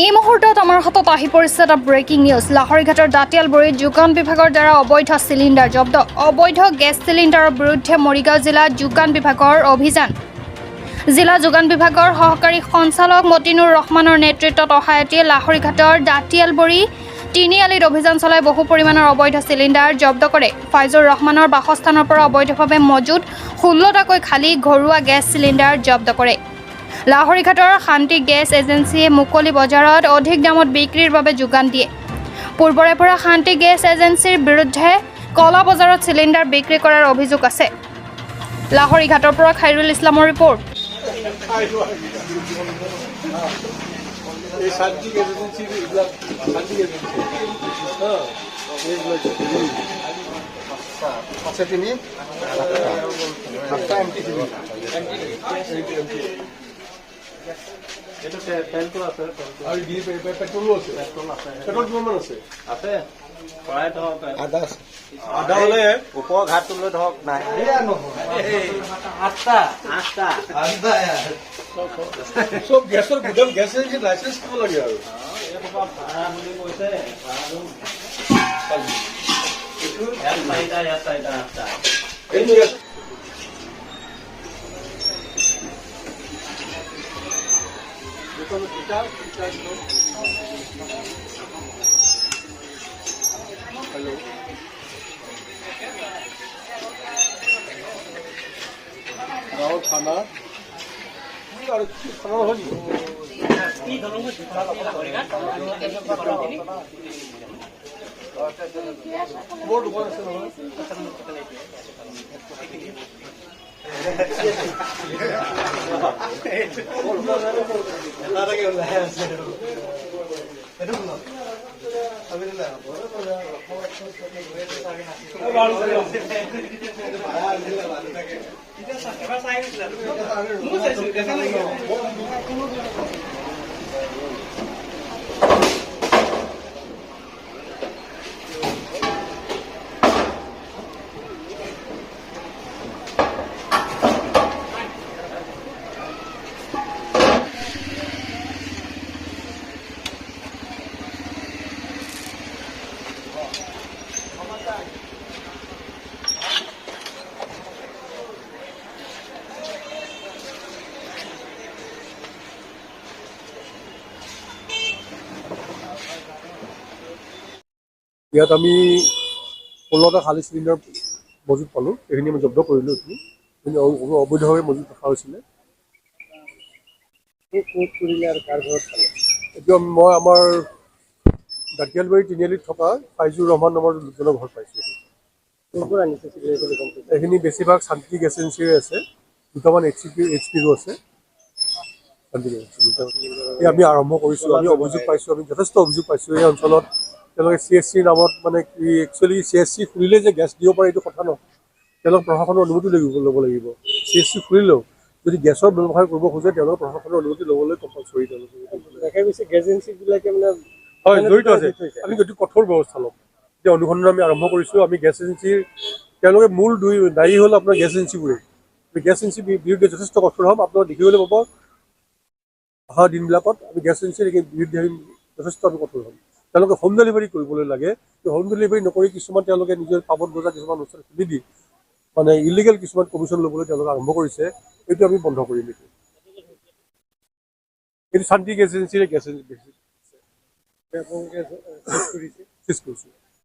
এই মুহূৰ্তত আমাৰ হাতত আহি পৰিছে এটা ব্ৰেকিং নিউজ। লাহৰীঘাটৰ দাঁতিয়ালবুৰীত যোগান বিভাগৰ দ্বাৰা অবৈধ চিলিণ্ডাৰ জব্দ। অবৈধ গেছ চিলিণ্ডাৰৰ বিৰুদ্ধে মৰিগাঁও জিলা যোগান বিভাগৰ অভিযান। জিলা যোগান বিভাগৰ সহকাৰী সঞ্চালক মতিনুৰ ৰহমানৰ নেতৃত্বত অহা এটিয়ে লাহৰীঘাটৰ দাঁতিয়ালবুৰী তিনিআলিত অভিযান চলাই বহু পৰিমাণৰ অবৈধ চিলিণ্ডাৰ জব্দ কৰে। ফাইজুৰ ৰহমানৰ বাসস্থানৰ পৰা অবৈধভাৱে মজুত 16টাকৈ খালী ঘৰুৱা গেছ চিলিণ্ডাৰ জব্দ কৰে। লাহৰীঘাটৰ শান্তি গেছ এজেন্সিয়ে মুকলি বজাৰত অধিক দামত বিক্ৰীৰ বাবে যোগান দিয়ে। পূৰ্বৰে পৰা শান্তি গেছ এজেন্সিৰ বিৰুদ্ধে কলা বজাৰত চিলিণ্ডাৰ বিক্ৰী কৰাৰ অভিযোগ আছে। লাহৰীঘাটৰ পৰা খাইৰুল ইছলামৰ ৰিপৰ্ট। এটা তেলটো আছে আৰু দি পেট্ৰল আছে পেট্ৰল কিমান আছে আছে প্ৰায় ধৰক আধা হলে ওপৰ ঘাটটো লৈ ধৰক নাই আঠটা চব গেছৰ গুদাম গেছ এজেন্সি লাইচেন্স দিব লাগে আৰু ভাড়া বুলি কৈছে আঠটা Hello. Now खाना और खाना हो नहीं ये दोनों को खाना पड़ेगा बोर्ड ऊपर से हो नारा के बोला है это было ইয়াত আমি 16টা খালী চিলিণ্ডাৰ মজুত পালোঁ। এইখিনি আমি জব্দ কৰিলোঁ। এইখিনি অবৈধভাৱে মজুত ৰখা হৈছিলে। এতিয়া মই আমাৰ দাঁতিয়ালবাৰী তিনিআলিত থকা ফাইজুৰ ৰহমান নামৰ লোকজনৰ ঘৰত পাইছোঁ। এইখিনি বেছিভাগ শান্তি গেছ এজেঞ্চিৰে আছে। দুটামান এইচ পিৰো আছে। আমি আৰম্ভ কৰিছোঁ। আমি অভিযোগ পাইছোঁ, আমি যথেষ্ট অভিযোগ পাইছোঁ এই অঞ্চলত। তেওঁলোকে CSC নামত মানে কি একচুৱেলি CSC খুলিলে যে গেছ দিব পাৰে এইটো কথা নহয়। তেওঁলোক প্ৰশাসনৰ অনুমতি ল'ব লাগিব। CSC খুলিলেও যদি গেছৰ ব্যৱসায় কৰিব খোজে তেওঁলোকে প্ৰশাসনৰ অনুমতি ল'বলৈ কম্পালচৰি। তেওঁলোকে দেখা গৈছে গেছ এজেঞ্চিবিলাকে মানে হয় জড়িত আছে। আমি অতি কঠোৰ ব্যৱস্থা ল'ম। এতিয়া অনুসন্ধান আমি আৰম্ভ কৰিছোঁ। আমি গেছ এজেঞ্চিৰ তেওঁলোকে মূল দায়ী হ'ল আপোনাৰ গেছ এজেঞ্চিবোৰে। আমি গেছ এজেঞ্চিৰ বিৰুদ্ধে যথেষ্ট কঠোৰ হ'ম। আপোনালোকে দেখিবলৈ পাব অহা দিনবিলাকত আমি গেছ এজেঞ্চিৰ বিৰুদ্ধে আমি যথেষ্ট আমি কঠোৰ হ'ম। তেওঁলোকে হোম ডেলিভাৰী কৰিবলৈ লাগে। হোম ডেলিভাৰী নকৰি কিছুমান তেওঁলোকে নিজৰ পাবত গজা কিছুমান অনুষ্ঠান খুলি দি মানে ইলিগেল কিছুমান কমিশ্যন ল'বলৈ তেওঁলোকে আৰম্ভ কৰিছে। এইটো আমি বন্ধ কৰিম। এইটো শান্তি গেছ এজেঞ্চিৰে গেছ এজেঞ্চি চেছ কৰিছোঁ।